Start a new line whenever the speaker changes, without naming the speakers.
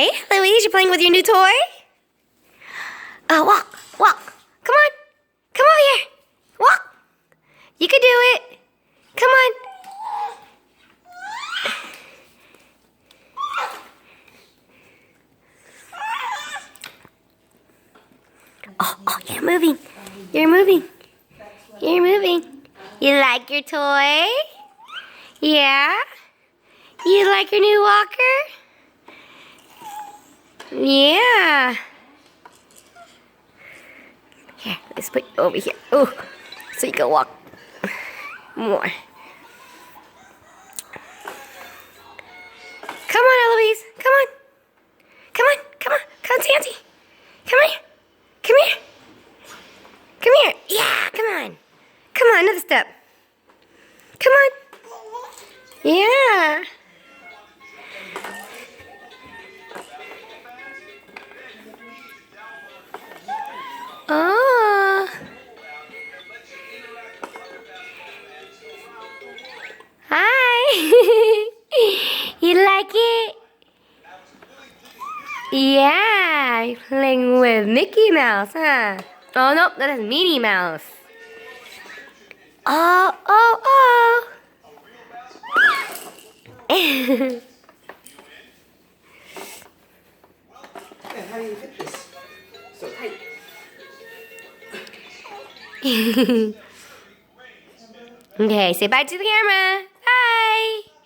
Hey, Louise, you playing with your new toy? Walk. Come on. Come over here. Walk. You can do it. Come on. Oh, you're moving. You're moving. You're moving. You like your toy? Yeah? You like your new walker? Yeah. Here, let's put you over here. Oh, so you can walk more. Come on, Eloise. Come on. Come on. Come on. Come on, Santi. Come here. Come here. Come here. Yeah, come on. Come on, another step. Come on. Yeah. Oh. Hi. You like it? Yeah, you're playing with Mickey Mouse, huh? Oh, no, that is Minnie Mouse. Oh.
Yeah, how do you fit this? So tight.
Okay, say bye to the camera.